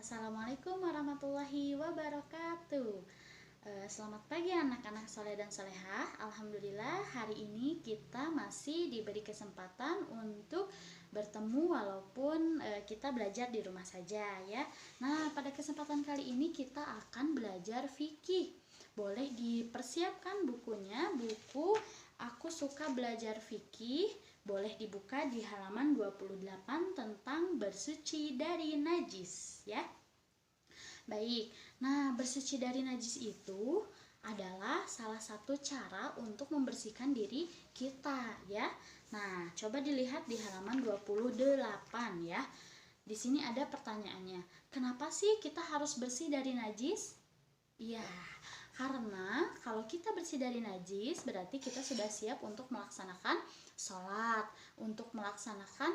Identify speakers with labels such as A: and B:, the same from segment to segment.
A: Assalamualaikum warahmatullahi wabarakatuh. Selamat pagi anak-anak soleh dan solehah. Alhamdulillah hari ini kita masih diberi kesempatan untuk bertemu walaupun kita belajar di rumah saja ya. Nah, pada kesempatan kali ini kita akan belajar fikih. Boleh dipersiapkan bukunya, buku Aku Suka Belajar Fikih. Boleh dibuka di halaman 28 tentang bersuci dari najis ya. Baik, nah bersuci dari najis itu adalah salah satu cara untuk membersihkan diri kita ya. Nah, coba dilihat di halaman 28 ya. Di sini ada pertanyaannya. Kenapa sih kita harus bersih dari najis? Iya, karena kalau kita bersih dari najis berarti kita sudah siap untuk melaksanakan sholat, untuk melaksanakan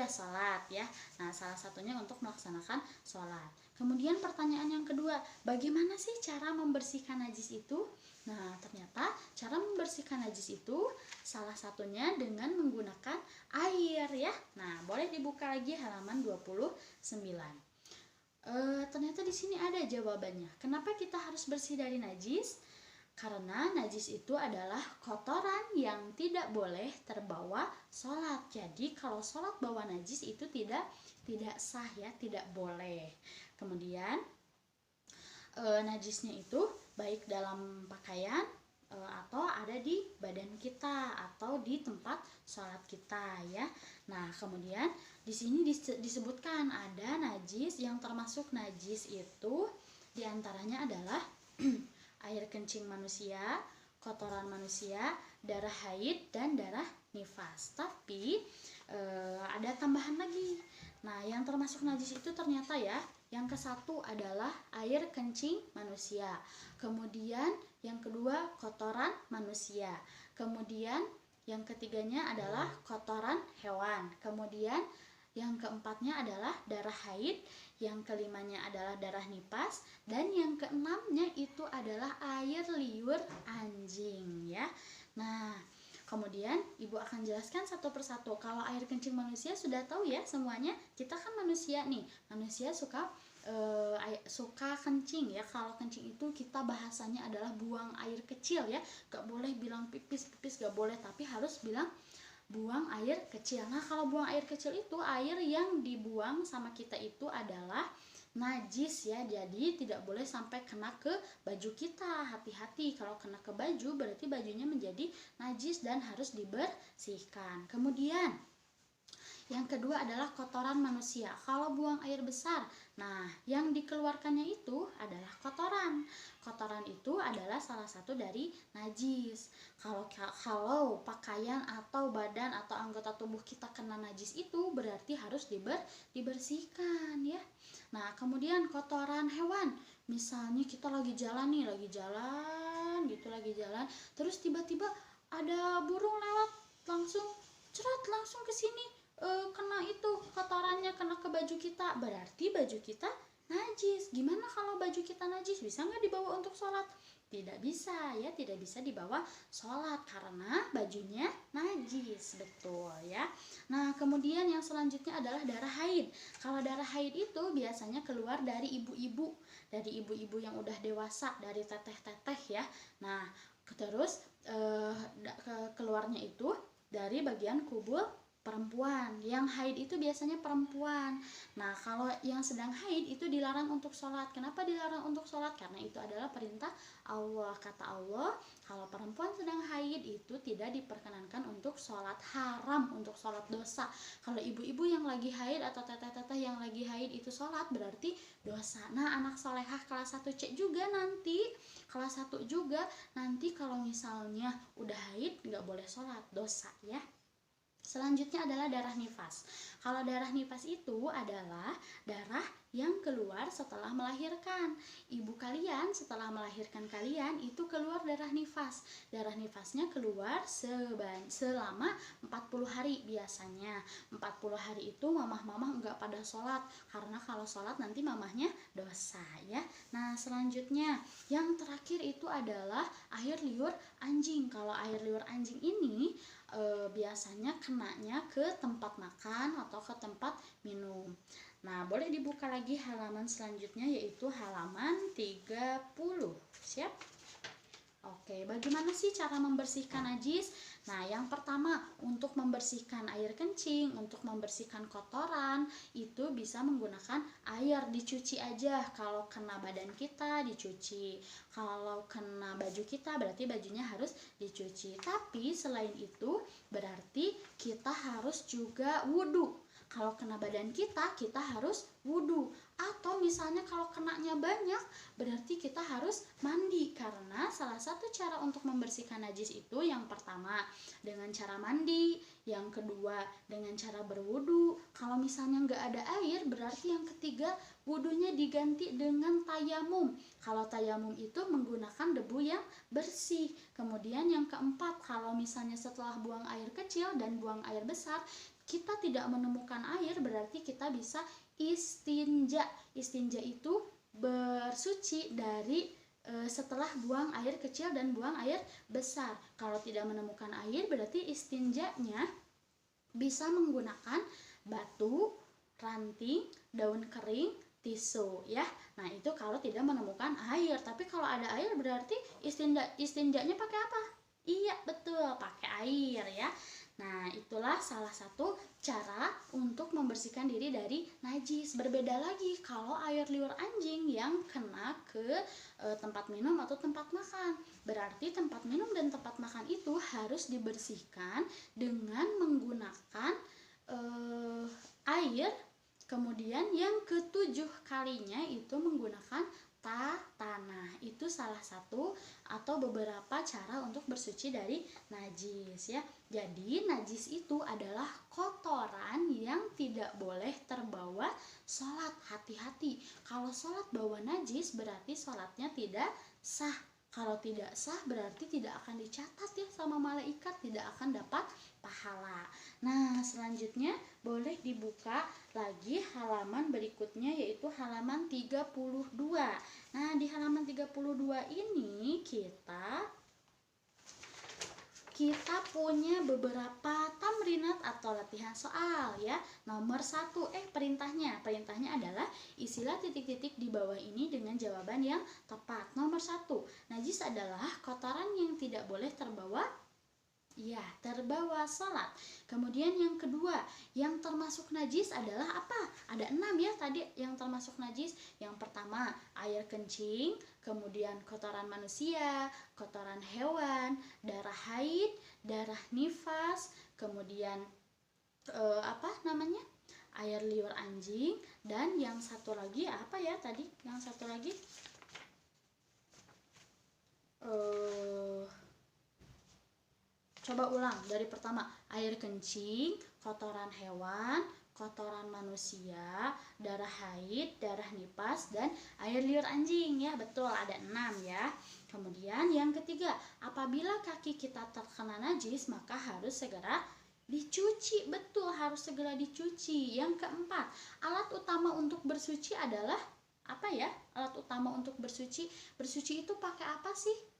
A: sholat ya. Nah, salah satunya untuk melaksanakan sholat. Kemudian pertanyaan yang kedua, bagaimana sih cara membersihkan najis itu? Nah, ternyata cara membersihkan najis itu salah satunya dengan menggunakan air ya. Nah, boleh dibuka lagi halaman 29. Ternyata di sini ada jawabannya. Kenapa kita harus bersih dari najis? Karena najis itu adalah kotoran yang tidak boleh terbawa sholat. Jadi kalau sholat bawa najis itu tidak sah ya, tidak boleh. Kemudian najisnya itu baik dalam pakaian atau ada di badan kita atau di tempat sholat kita ya. Nah, kemudian di sini disebutkan ada najis yang termasuk najis itu diantaranya adalah air kencing manusia, kotoran manusia, darah haid dan darah nifas. Tapi ada tambahan lagi. Nah, yang termasuk najis itu ternyata ya, yang ke-1 adalah air kencing manusia. Kemudian yang kedua kotoran manusia. Kemudian yang ketiganya adalah kotoran hewan. Kemudian yang keempatnya adalah darah haid. Yang kelimanya adalah darah nifas. Dan yang keenamnya itu adalah air liur anjing ya. Nah, kemudian ibu akan jelaskan satu persatu. Kalau air kencing manusia sudah tahu ya semuanya. Kita kan manusia nih. Manusia suka kencing ya. Kalau kencing itu kita bahasanya adalah buang air kecil ya. Gak boleh bilang pipis gak boleh, tapi harus bilang buang air kecil. Nah, kalau buang air kecil itu air yang dibuang sama kita itu adalah najis ya, jadi tidak boleh sampai kena ke baju kita. Hati-hati, kalau kena ke baju berarti bajunya menjadi najis dan harus dibersihkan. Kemudian yang kedua adalah kotoran manusia. Kalau buang air besar, nah yang dikeluarkannya itu adalah kotoran. Kotoran itu adalah salah satu dari najis. Kalau pakaian atau badan atau anggota tubuh kita kena najis itu berarti harus dibersihkan ya. Nah, kemudian kotoran hewan. Misalnya kita lagi jalan terus tiba-tiba ada burung lewat, langsung ke sini. Kena itu kotorannya, kena ke baju kita, berarti baju kita najis. Gimana kalau baju kita najis? Bisa nggak dibawa untuk sholat? Tidak bisa ya, tidak bisa dibawa sholat karena bajunya najis, betul ya. Nah, kemudian yang selanjutnya adalah darah haid. Kalau darah haid itu biasanya keluar dari ibu-ibu yang udah dewasa, dari teteh-teteh ya. Nah, terus keluarnya itu dari bagian kubul perempuan. Yang haid itu biasanya perempuan. Nah, kalau yang sedang haid itu dilarang untuk sholat. Kenapa dilarang untuk sholat? Karena itu adalah perintah Allah. Kata Allah, kalau perempuan sedang haid itu tidak diperkenankan untuk sholat, haram untuk sholat, dosa. Kalau ibu-ibu yang lagi haid atau teteh-teteh yang lagi haid itu sholat berarti dosa. Nah, anak solehah kelas 1C juga nanti, kelas 1 juga nanti kalau misalnya udah haid nggak boleh sholat, dosa ya. Selanjutnya adalah darah nifas. Kalau darah nifas itu adalah darah yang keluar setelah melahirkan. Ibu kalian setelah melahirkan kalian itu keluar darah nifas. Darah nifasnya keluar selama 40 hari biasanya. 40 hari itu mamah-mamah enggak pada sholat. Karena kalau sholat nanti mamahnya dosa ya. Nah, selanjutnya yang terakhir itu adalah air liur anjing. Kalau air liur anjing ini biasanya kenanya ke tempat makan atau ke tempat minum. Nah, boleh dibuka lagi halaman selanjutnya yaitu halaman 30. Siap? Oke, bagaimana sih cara membersihkan najis? Nah, yang pertama, untuk membersihkan air kencing, untuk membersihkan kotoran, itu bisa menggunakan air dicuci aja. Kalau kena badan kita, dicuci. Kalau kena baju kita, berarti bajunya harus dicuci. Tapi selain itu, berarti kita harus juga wudhu. Kalau kena badan kita, kita harus wudhu. Atau misalnya kalau kenanya banyak, berarti kita harus mandi. Karena salah satu cara untuk membersihkan najis itu yang pertama dengan cara mandi, yang kedua dengan cara berwudu. Kalau misalnya nggak ada air, berarti yang ketiga wudunya diganti dengan tayamum. Kalau tayamum itu menggunakan debu yang bersih. Kemudian yang keempat, kalau misalnya setelah buang air kecil dan buang air besar kita tidak menemukan air, berarti kita bisa istinja. Istinja itu bersuci dari setelah buang air kecil dan buang air besar. Kalau tidak menemukan air, berarti istinjanya bisa menggunakan batu, ranting, daun kering, tisu ya. Nah, itu kalau tidak menemukan air. Tapi kalau ada air berarti istinjanya pakai apa? Iya, betul, pakai air ya. Nah, itulah salah satu cara untuk membersihkan diri dari najis. Berbeda lagi kalau air liur anjing yang kena ke tempat minum atau tempat makan. Berarti tempat minum dan tempat makan itu harus dibersihkan dengan menggunakan air. Kemudian yang ketujuh kalinya itu menggunakan tanah. Itu salah satu atau beberapa cara untuk bersuci dari najis ya. Jadi najis itu adalah kotoran yang tidak boleh terbawa sholat. Hati-hati, kalau sholat bawa najis berarti sholatnya tidak sah. Kalau tidak sah berarti tidak akan dicatat ya sama malaikat, tidak akan dapat pahala. Nah, selanjutnya boleh dibuka lagi halaman berikutnya yaitu halaman 32. Nah, di halaman 32 ini kita punya beberapa tamrinat atau latihan soal ya. Nomor 1, perintahnya adalah isilah titik-titik di bawah ini dengan jawaban yang tepat. Nomor 1, najis adalah kotoran yang tidak boleh terbawa sholat. Kemudian yang kedua, yang termasuk najis adalah apa? Ada 6 ya tadi yang termasuk najis. Yang pertama, air kencing, kemudian kotoran manusia, kotoran hewan, darah haid, darah nifas, kemudian air liur anjing, dan yang satu lagi apa ya tadi? Yang satu lagi coba ulang dari pertama, air kencing, kotoran hewan, kotoran manusia, darah haid, darah nifas, dan air liur anjing ya. Betul, ada 6 ya. Kemudian yang ketiga, apabila kaki kita terkena najis maka harus segera dicuci. Betul, harus segera dicuci. Yang keempat, alat utama untuk bersuci adalah apa ya? Alat utama untuk bersuci itu pakai apa sih?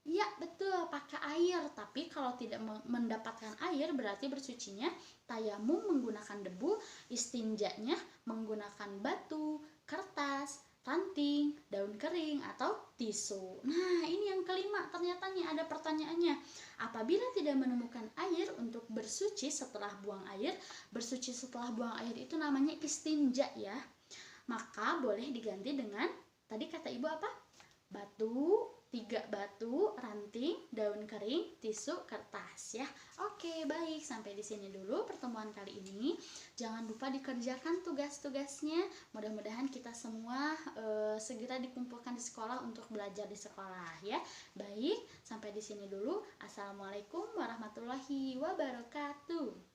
A: Iya, betul, pakai air. Tapi kalau tidak mendapatkan air berarti bersucinya tayamum menggunakan debu, istinjanya menggunakan batu, kertas, ranting, daun kering, atau tisu. Nah, ini yang kelima, ternyata nih ada pertanyaannya. Apabila tidak menemukan air untuk bersuci setelah buang air, bersuci setelah buang air itu namanya istinja ya. Maka boleh diganti dengan, tadi kata ibu apa? Batu, 3 batu, ranting, daun kering, tisu, kertas ya. Oke, baik, sampai di sini dulu pertemuan kali ini. Jangan lupa dikerjakan tugas-tugasnya. Mudah-mudahan kita semua segera dikumpulkan di sekolah untuk belajar di sekolah ya. Baik, sampai di sini dulu. Assalamualaikum warahmatullahi wabarakatuh.